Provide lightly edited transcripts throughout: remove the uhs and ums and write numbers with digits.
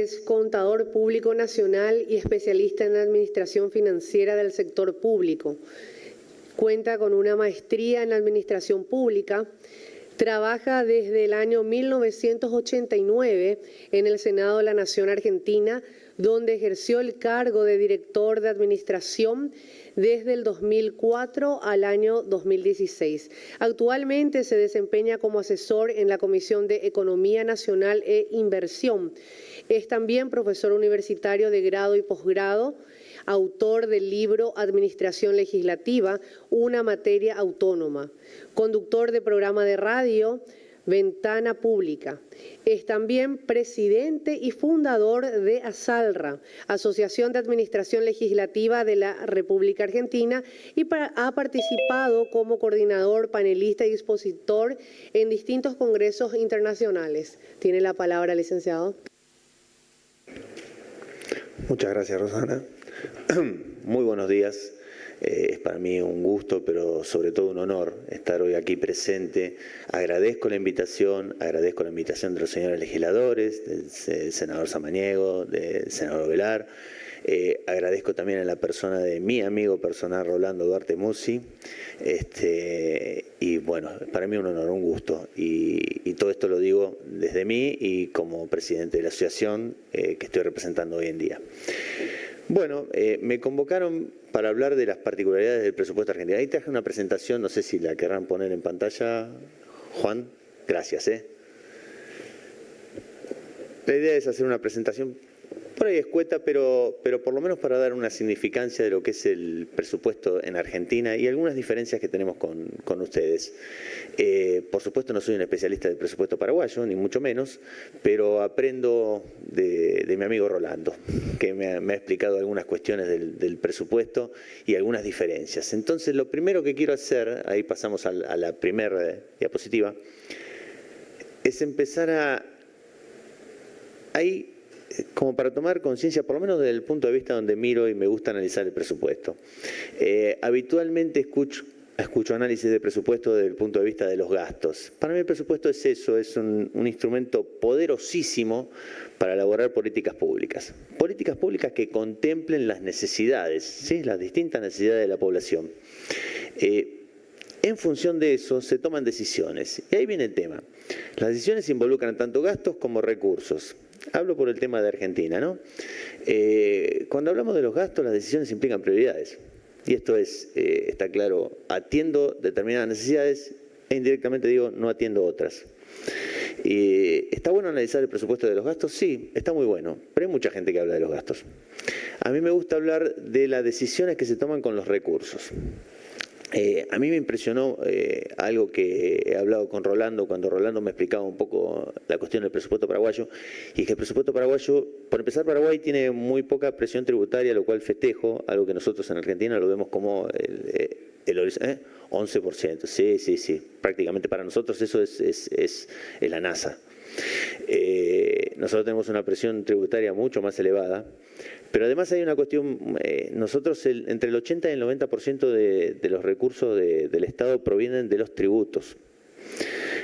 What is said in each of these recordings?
Es contador público nacional y especialista en administración financiera del sector público. Cuenta con una maestría en administración pública. Trabaja desde el año 1989 en el Senado de la Nación Argentina, donde ejerció el cargo de director de administración desde el 2004 al año 2016. Actualmente se desempeña como asesor en la Comisión de Economía Nacional e Inversión. Es también profesor universitario de grado y posgrado, autor del libro Administración Legislativa, una materia autónoma, conductor de programa de radio Ventana Pública. Es también presidente y fundador de ASALRA, Asociación de Administración Legislativa de la República Argentina, y ha participado como coordinador, panelista y expositor en distintos congresos internacionales. Tiene la palabra, licenciado. Muchas gracias, Rosana. Muy buenos días. Es para mí un gusto, pero sobre todo un honor estar hoy aquí presente. Agradezco la invitación de los señores legisladores, del senador Samaniego, del senador Velar. Agradezco también a la persona de mi amigo personal, Rolando Duarte Musi. Y bueno, para mí un honor, un gusto. Y todo esto lo digo desde mí y como presidente de la asociación que estoy representando hoy en día. Bueno, me convocaron para hablar de las particularidades del presupuesto argentino. Ahí traje una presentación, no sé si la querrán poner en pantalla, Juan. Gracias. La idea es hacer una presentación por ahí escueta, pero por lo menos para dar una significancia de lo que es el presupuesto en Argentina y algunas diferencias que tenemos con ustedes. Por supuesto no soy un especialista del presupuesto paraguayo, ni mucho menos, pero aprendo de mi amigo Rolando, que me ha explicado algunas cuestiones del presupuesto y algunas diferencias. Entonces lo primero que quiero hacer, ahí pasamos a la primera diapositiva, es empezar como para tomar conciencia, por lo menos desde el punto de vista donde miro y me gusta analizar el presupuesto. Habitualmente escucho análisis de presupuesto desde el punto de vista de los gastos. Para mí el presupuesto es eso, es un instrumento poderosísimo para elaborar políticas públicas. Políticas públicas que contemplen las necesidades, ¿sí? Las distintas necesidades de la población. En función de eso se toman decisiones. Y ahí viene el tema. Las decisiones involucran tanto gastos como recursos. Hablo por el tema de Argentina, ¿no? Cuando hablamos de los gastos, las decisiones implican prioridades. Y esto está claro, atiendo determinadas necesidades e indirectamente digo, no atiendo otras. ¿Está bueno analizar el presupuesto de los gastos? Sí, está muy bueno, pero hay mucha gente que habla de los gastos. A mí me gusta hablar de las decisiones que se toman con los recursos. A mí me impresionó algo que he hablado con Rolando, cuando Rolando me explicaba un poco la cuestión del presupuesto paraguayo, y es que el presupuesto paraguayo, por empezar, Paraguay tiene muy poca presión tributaria, lo cual festejo, algo que nosotros en Argentina lo vemos como el 11%. Sí, prácticamente para nosotros eso es la NASA. Nosotros tenemos una presión tributaria mucho más elevada, pero además hay una cuestión, nosotros entre el 80 y el 90% de los recursos del Estado provienen de los tributos.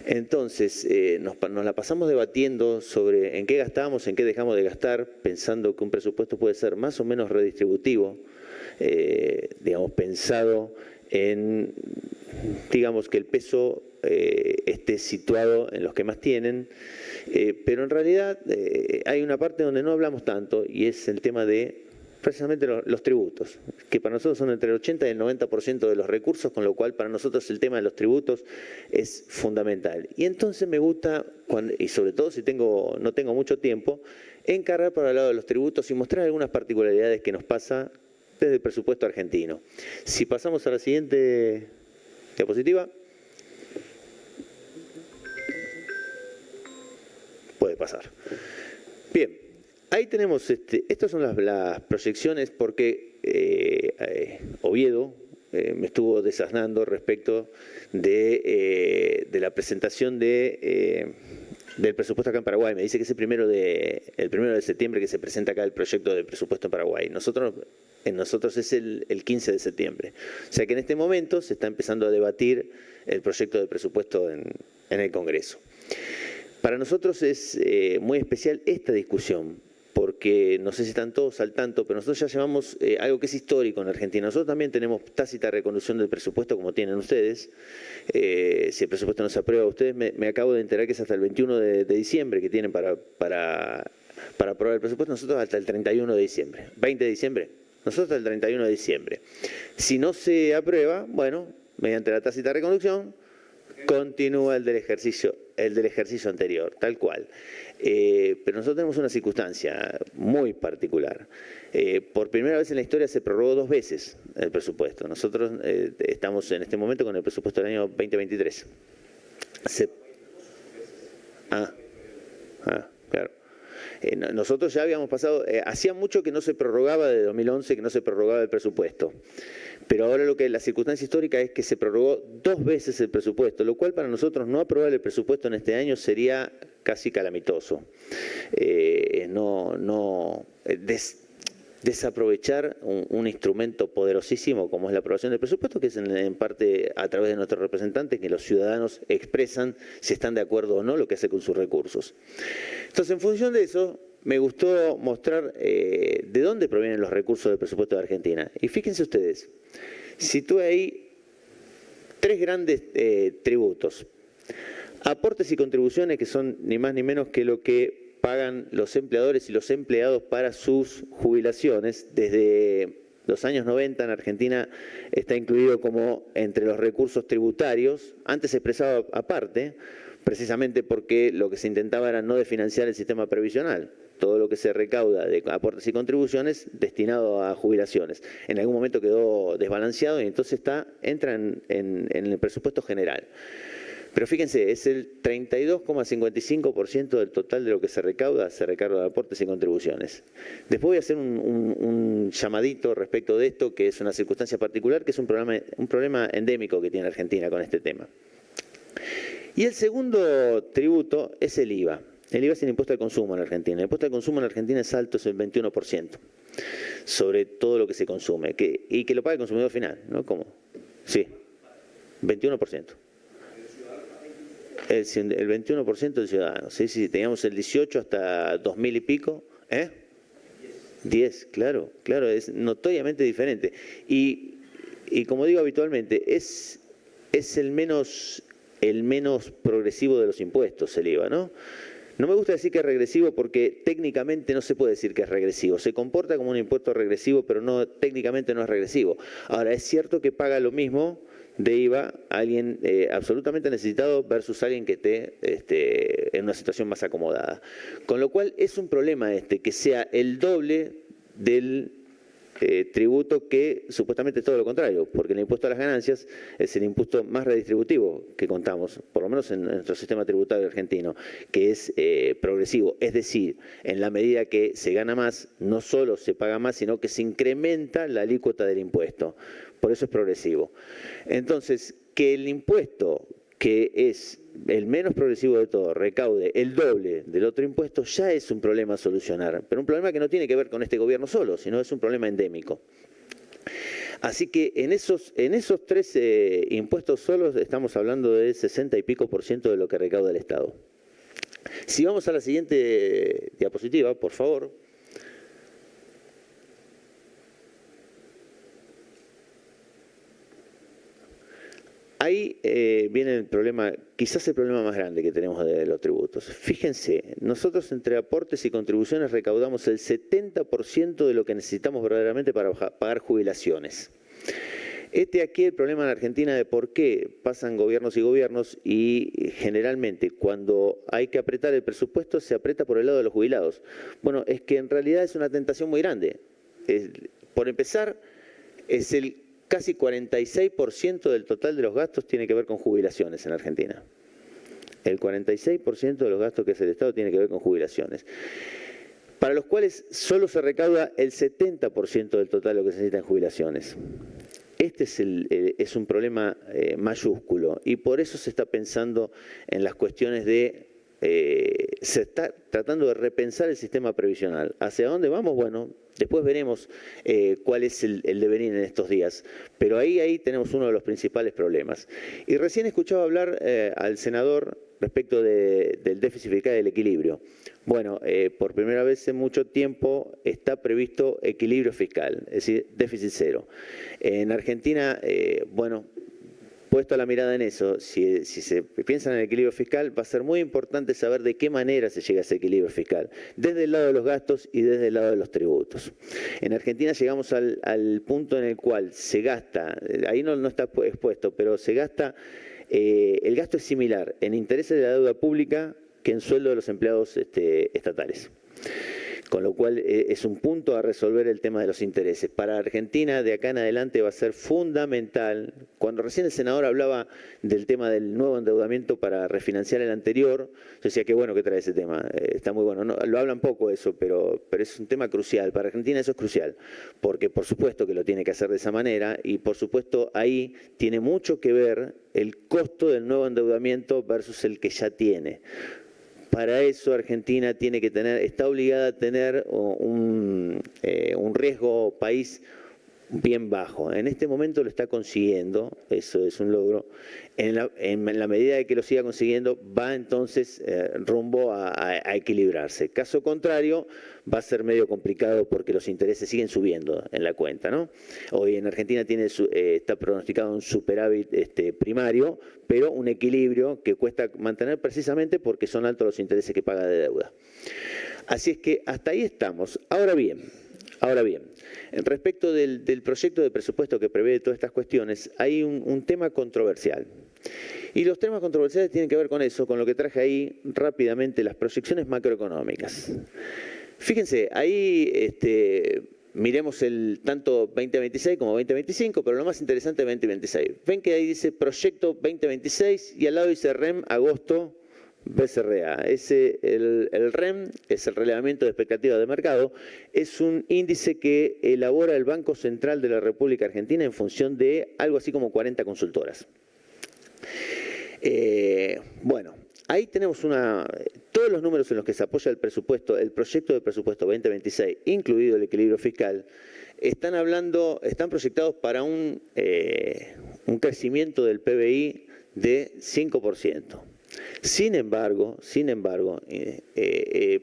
Entonces, nos la pasamos debatiendo sobre en qué gastamos, en qué dejamos de gastar, pensando que un presupuesto puede ser más o menos redistributivo, digamos, pensado en, digamos, que el peso esté situado en los que más tienen, pero en realidad hay una parte donde no hablamos tanto y es el tema de precisamente los tributos, que para nosotros son entre el 80 y el 90% de los recursos, con lo cual para nosotros el tema de los tributos es fundamental. Y entonces me gusta, y sobre todo si no tengo mucho tiempo, encarar para el lado de los tributos y mostrar algunas particularidades que nos pasa desde el presupuesto argentino. Si pasamos a la siguiente diapositiva. Puede pasar. Bien, ahí tenemos, estas son las proyecciones porque Oviedo me estuvo desasnando respecto de la presentación del presupuesto acá en Paraguay. Me dice que es el primero de septiembre que se presenta acá el proyecto de presupuesto en Paraguay. En nosotros es el 15 de septiembre. O sea que en este momento se está empezando a debatir el proyecto de presupuesto en el Congreso. Para nosotros es muy especial esta discusión, que no sé si están todos al tanto, pero nosotros ya llevamos algo que es histórico en Argentina. Nosotros también tenemos tácita reconducción del presupuesto como tienen ustedes. Si el presupuesto no se aprueba, ustedes me acabo de enterar que es hasta el 21 de diciembre que tienen para aprobar el presupuesto, nosotros hasta el 31 de diciembre. 20 de diciembre, nosotros hasta el 31 de diciembre. Si no se aprueba, bueno, mediante la tácita reconducción, continúa el del ejercicio anterior, tal cual. Pero nosotros tenemos una circunstancia muy particular. Por primera vez en la historia se prorrogó 2 veces el presupuesto. Nosotros estamos en este momento con el presupuesto del año 2023. Claro. Nosotros ya habíamos pasado, hacía mucho que no se prorrogaba, de 2011 que no se prorrogaba el presupuesto. Pero ahora la circunstancia histórica es que se prorrogó 2 veces el presupuesto, lo cual para nosotros no aprobar el presupuesto en este año sería casi calamitoso. Desaprovechar un instrumento poderosísimo como es la aprobación del presupuesto, que es en parte a través de nuestros representantes que los ciudadanos expresan si están de acuerdo o no lo que hace con sus recursos. Entonces, en función de eso, me gustó mostrar de dónde provienen los recursos del presupuesto de Argentina. Y fíjense ustedes, situé ahí 3 grandes tributos. Aportes y contribuciones, que son ni más ni menos que lo que pagan los empleadores y los empleados para sus jubilaciones. Desde los años 90 en Argentina está incluido como entre los recursos tributarios, antes se expresaba aparte, precisamente porque lo que se intentaba era no desfinanciar el sistema previsional. Todo lo que se recauda de aportes y contribuciones destinado a jubilaciones. En algún momento quedó desbalanceado y entonces entra en el presupuesto general. Pero fíjense, es el 32,55% del total de lo que se recauda de aportes y contribuciones. Después voy a hacer un llamadito respecto de esto, que es una circunstancia particular, que es un problema endémico que tiene Argentina con este tema. Y el segundo tributo es el IVA. El IVA es el impuesto al consumo en Argentina. El impuesto al consumo en Argentina es alto, es el 21% sobre todo lo que se consume. Y que lo paga el consumidor final, ¿no? ¿Cómo? Sí, 21%. El 21% del ciudadano. Sí, teníamos el 18 hasta 2000 y pico. 10, claro, es notoriamente diferente. Y como digo habitualmente, es el menos progresivo de los impuestos, el IVA, ¿no? No me gusta decir que es regresivo porque técnicamente no se puede decir que es regresivo. Se comporta como un impuesto regresivo, pero técnicamente no es regresivo. Ahora, es cierto que paga lo mismo de IVA alguien absolutamente necesitado versus alguien que esté en una situación más acomodada. Con lo cual es un problema que sea el doble del tributo, que supuestamente es todo lo contrario, porque el impuesto a las ganancias es el impuesto más redistributivo que contamos, por lo menos en nuestro sistema tributario argentino, que es progresivo. Es decir, en la medida que se gana más, no solo se paga más, sino que se incrementa la alícuota del impuesto. Por eso es progresivo. Entonces, que el impuesto, que es el menos progresivo de todo, recaude el doble del otro impuesto, ya es un problema a solucionar. Pero un problema que no tiene que ver con este gobierno solo, sino es un problema endémico. Así que en esos 3 impuestos solos estamos hablando de 60 y pico % de lo que recauda el Estado. Si vamos a la siguiente diapositiva, por favor. Ahí viene el problema, quizás el problema más grande que tenemos de los tributos. Fíjense, nosotros entre aportes y contribuciones recaudamos el 70% de lo que necesitamos verdaderamente para pagar jubilaciones. Aquí el problema en Argentina de por qué pasan gobiernos y gobiernos y generalmente cuando hay que apretar el presupuesto se aprieta por el lado de los jubilados. Bueno, es que en realidad es una tentación muy grande. Por empezar, es el casi 46% del total de los gastos tiene que ver con jubilaciones en Argentina. El 46% de los gastos que hace el Estado tiene que ver con jubilaciones, para los cuales solo se recauda el 70% del total de lo que se necesita en jubilaciones. Este es un problema mayúsculo y por eso se está pensando en las cuestiones se está tratando de repensar el sistema previsional. ¿Hacia dónde vamos? Bueno, después veremos cuál es el devenir en estos días. Pero ahí tenemos uno de los principales problemas. Y recién escuchaba hablar al senador respecto del déficit fiscal y del equilibrio. Bueno, por primera vez en mucho tiempo está previsto equilibrio fiscal, es decir, déficit cero. En Argentina, bueno, puesto la mirada en eso, si se piensa en el equilibrio fiscal, va a ser muy importante saber de qué manera se llega a ese equilibrio fiscal, desde el lado de los gastos y desde el lado de los tributos. En Argentina llegamos al punto en el cual se gasta, ahí no está expuesto, pero se gasta, el gasto es similar en intereses de la deuda pública que en sueldo de los empleados estatales. Con lo cual es un punto a resolver el tema de los intereses. Para Argentina, de acá en adelante, va a ser fundamental. Cuando recién el senador hablaba del tema del nuevo endeudamiento para refinanciar el anterior, yo decía que bueno que trae ese tema, está muy bueno. No, lo hablan poco eso, pero es un tema crucial. Para Argentina eso es crucial, porque por supuesto que lo tiene que hacer de esa manera y por supuesto ahí tiene mucho que ver el costo del nuevo endeudamiento versus el que ya tiene. Para eso Argentina tiene que está obligada a tener un riesgo país bien bajo. En este momento lo está consiguiendo, eso es un logro. En la medida de que lo siga consiguiendo, va entonces rumbo a equilibrarse. Caso contrario, va a ser medio complicado porque los intereses siguen subiendo en la cuenta, ¿no? Hoy en Argentina está pronosticado un superávit primario, pero un equilibrio que cuesta mantener precisamente porque son altos los intereses que paga de deuda. Así es que hasta ahí estamos. Ahora bien, respecto del proyecto de presupuesto que prevé todas estas cuestiones, hay un tema controversial. Y los temas controversiales tienen que ver con eso, con lo que traje ahí rápidamente, las proyecciones macroeconómicas. Fíjense, ahí miremos el tanto 2026 como 2025, pero lo más interesante es 2026. Ven que ahí dice proyecto 2026 y al lado dice REM agosto BCRA. El REM es el relevamiento de expectativas de mercado, es un índice que elabora el Banco Central de la República Argentina en función de algo así como 40 consultoras. Bueno, ahí tenemos todos los números en los que se apoya el presupuesto, el proyecto de presupuesto 2026, incluido el equilibrio fiscal, están proyectados para un crecimiento del PBI de 5%. Sin embargo,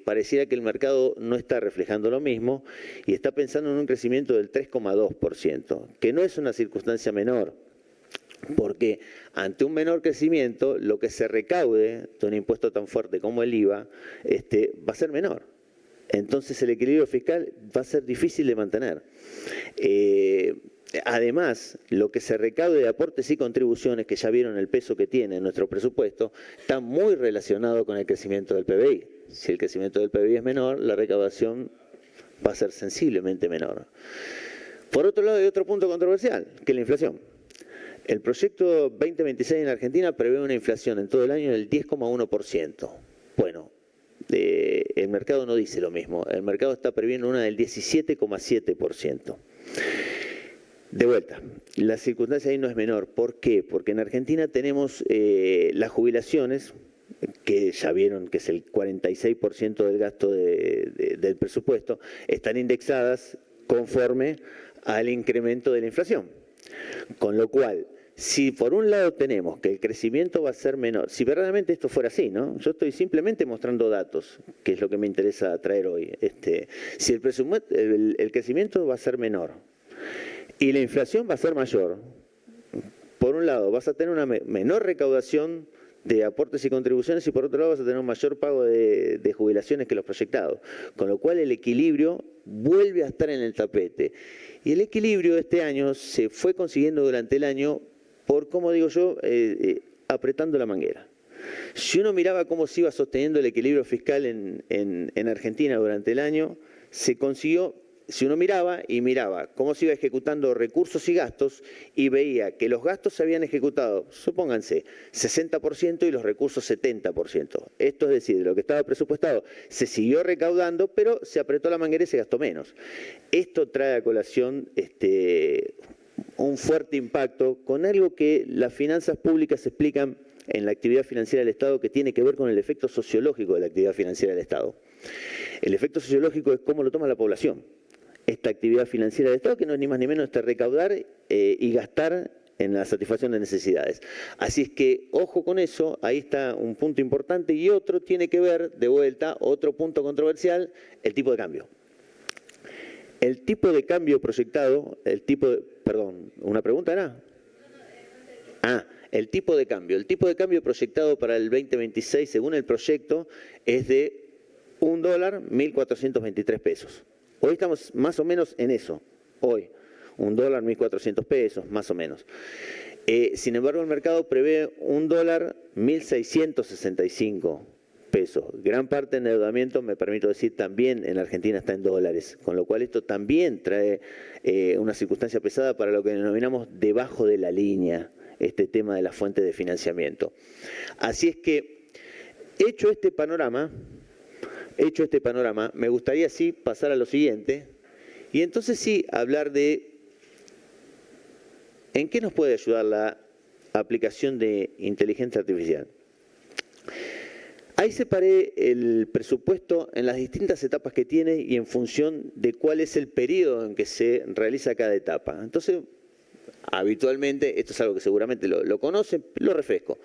pareciera que el mercado no está reflejando lo mismo y está pensando en un crecimiento del 3,2%, que no es una circunstancia menor, porque ante un menor crecimiento, lo que se recaude de un impuesto tan fuerte como el IVA va a ser menor. Entonces el equilibrio fiscal va a ser difícil de mantener. Además, lo que se recaude de aportes y contribuciones, que ya vieron el peso que tiene en nuestro presupuesto, está muy relacionado con el crecimiento del PBI. Si el crecimiento del PBI es menor, la recaudación va a ser sensiblemente menor. Por otro lado, hay otro punto controversial, que es la inflación. El proyecto 2026 en Argentina prevé una inflación en todo el año del 10,1%. Bueno, el mercado no dice lo mismo. El mercado está previendo una del 17,7%. De vuelta, la circunstancia ahí no es menor. ¿Por qué? Porque en Argentina tenemos las jubilaciones, que ya vieron que es el 46% del gasto del presupuesto, están indexadas conforme al incremento de la inflación. Con lo cual, si por un lado tenemos que el crecimiento va a ser menor, si verdaderamente esto fuera así, ¿no? Yo estoy simplemente mostrando datos, que es lo que me interesa traer hoy. Si el crecimiento va a ser menor y la inflación va a ser mayor, por un lado vas a tener una menor recaudación de aportes y contribuciones y por otro lado vas a tener un mayor pago de jubilaciones que los proyectados, con lo cual el equilibrio vuelve a estar en el tapete. Y el equilibrio de este año se fue consiguiendo durante el año por, como digo yo, apretando la manguera. Si uno miraba cómo se iba sosteniendo el equilibrio fiscal en Argentina durante el año, se consiguió. Si uno miraba cómo se iba ejecutando recursos y gastos y veía que los gastos se habían ejecutado, supónganse, 60% y los recursos 70%. Esto es decir, lo que estaba presupuestado se siguió recaudando, pero se apretó la manguera y se gastó menos. Esto trae a colación un fuerte impacto con algo que las finanzas públicas explican en la actividad financiera del Estado, que tiene que ver con el efecto sociológico de la actividad financiera del Estado. El efecto sociológico es cómo lo toma la población. Esta actividad financiera del Estado, que no es ni más ni menos recaudar y gastar en la satisfacción de necesidades. Así es que, ojo con eso, ahí está un punto importante y otro tiene que ver, de vuelta, otro punto controversial, el tipo de cambio. El tipo de cambio proyectado, perdón, ¿una pregunta era? El tipo de cambio. El tipo de cambio proyectado para el 2026, según el proyecto, es de $1, 1.423 pesos. Hoy estamos más o menos en eso, hoy. $1, 1.400 pesos, más o menos. Sin embargo, el mercado prevé $1, 1.665 pesos. Gran parte del endeudamiento, me permito decir, también en Argentina está en dólares, con lo cual esto también trae una circunstancia pesada para lo que denominamos debajo de la línea, este tema de la fuente de financiamiento. Así es que, hecho este panorama, me gustaría sí pasar a lo siguiente, y entonces sí hablar de ¿en qué nos puede ayudar la aplicación de inteligencia artificial? Ahí separé el presupuesto en las distintas etapas que tiene y en función de cuál es el periodo en que se realiza cada etapa. Entonces, habitualmente, esto es algo que seguramente lo conocen, lo refresco.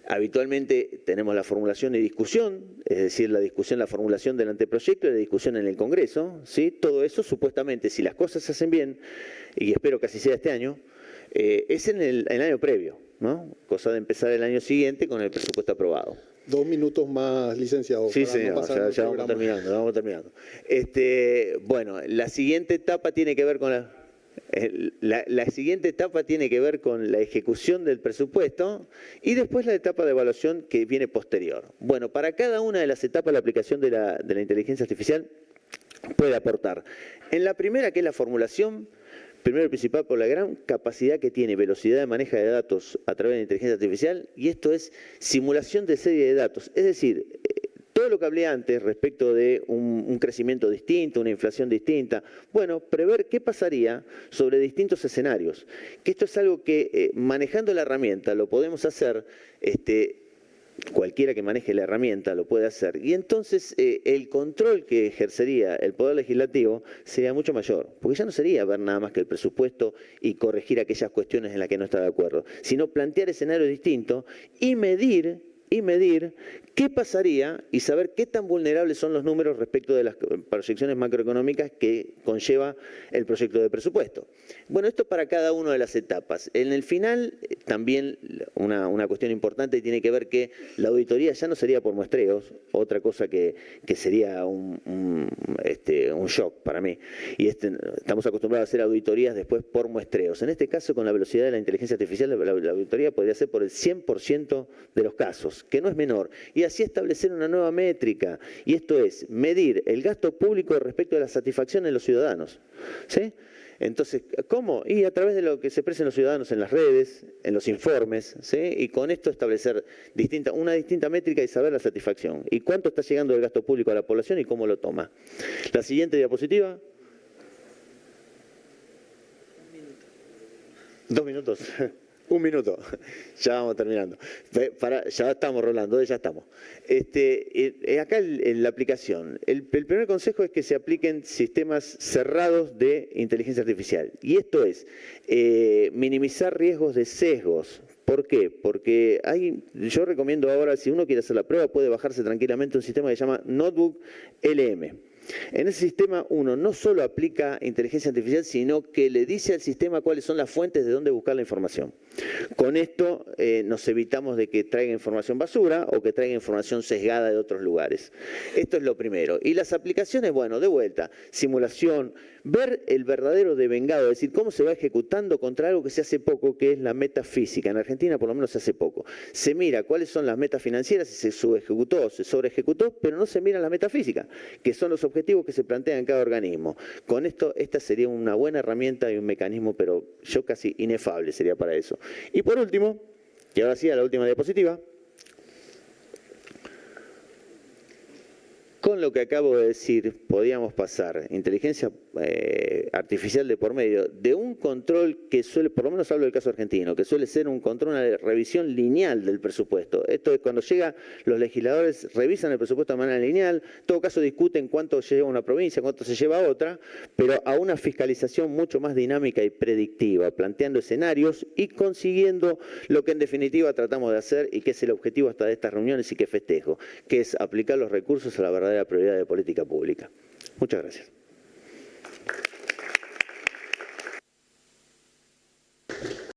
Habitualmente tenemos la formulación y discusión, es decir, la discusión, la formulación del anteproyecto y la discusión en el Congreso, ¿sí? Todo eso supuestamente, si las cosas se hacen bien, y espero que así sea este año, es en el año previo, ¿no? Cosa de empezar el año siguiente con el presupuesto aprobado. 2 minutos más, licenciado. Sí, señor, ya vamos terminando. Bueno, la siguiente etapa tiene que ver con la siguiente etapa tiene que ver con la ejecución del presupuesto y después la etapa de evaluación que viene posterior. Bueno, para cada una de las etapas la aplicación de la inteligencia artificial puede aportar. En la primera, que es la formulación, primero y principal por la gran capacidad que tiene, velocidad de manejo de datos a través de la inteligencia artificial, y esto es simulación de serie de datos. Es decir, todo lo que hablé antes respecto de un crecimiento distinto, una inflación distinta, bueno, prever qué pasaría sobre distintos escenarios. Que esto es algo que manejando la herramienta lo podemos hacer, cualquiera que maneje la herramienta lo puede hacer. Y entonces el control que ejercería el Poder Legislativo sería mucho mayor, porque ya no sería ver nada más que el presupuesto y corregir aquellas cuestiones en las que no está de acuerdo, sino plantear escenarios distintos y medir qué pasaría y saber qué tan vulnerables son los números respecto de las proyecciones macroeconómicas que conlleva el proyecto de presupuesto. Bueno, esto para cada una de las etapas. En el final, también una cuestión importante tiene que ver que la auditoría ya no sería por muestreos, otra cosa que sería un shock para mí. Y estamos acostumbrados a hacer auditorías después por muestreos. En este caso, con la velocidad de la inteligencia artificial, la auditoría podría ser por el 100% de los casos, que no es menor, y así establecer una nueva métrica, y esto es medir el gasto público respecto a la satisfacción de los ciudadanos, ¿sí? Entonces, ¿cómo? Y a través de lo que se expresen los ciudadanos en las redes, en los informes, ¿sí? Y con esto establecer una distinta métrica y saber la satisfacción, y cuánto está llegando el gasto público a la población y cómo lo toma. La siguiente diapositiva. 2 minutos. 1 minuto, ya vamos terminando. Ya estamos, Rolando, ya estamos. Acá en la aplicación, el primer consejo es que se apliquen sistemas cerrados de inteligencia artificial. Y esto es minimizar riesgos de sesgos. ¿Por qué? Porque yo recomiendo ahora, si uno quiere hacer la prueba, puede bajarse tranquilamente un sistema que se llama Notebook LM. En ese sistema uno no solo aplica inteligencia artificial, sino que le dice al sistema cuáles son las fuentes de dónde buscar la información. Con esto nos evitamos de que traiga información basura o que traiga información sesgada de otros lugares. Esto es lo primero. Y las aplicaciones, bueno, de vuelta, simulación, ver el verdadero devengado, es decir, cómo se va ejecutando contra algo que se hace poco, que es la meta física. En Argentina por lo menos se hace poco. Se mira cuáles son las metas financieras, si se subejecutó, se sobreejecutó, pero no se mira la meta física, que son los objetivos que se plantean en cada organismo. Con esto, esta sería una buena herramienta y un mecanismo, pero yo casi inefable sería para eso. Y por último, y ahora sí a la última diapositiva, Con lo que acabo de decir, podíamos pasar inteligencia artificial de por medio de un control que suele, por lo menos hablo del caso argentino, que suele ser un control, una revisión lineal del presupuesto. Esto es cuando los legisladores revisan el presupuesto de manera lineal, en todo caso discuten cuánto se lleva una provincia, cuánto se lleva otra, pero a una fiscalización mucho más dinámica y predictiva, planteando escenarios y consiguiendo lo que en definitiva tratamos de hacer y que es el objetivo hasta de estas reuniones y que festejo, que es aplicar los recursos a la verdadera prioridad de política pública. Muchas gracias.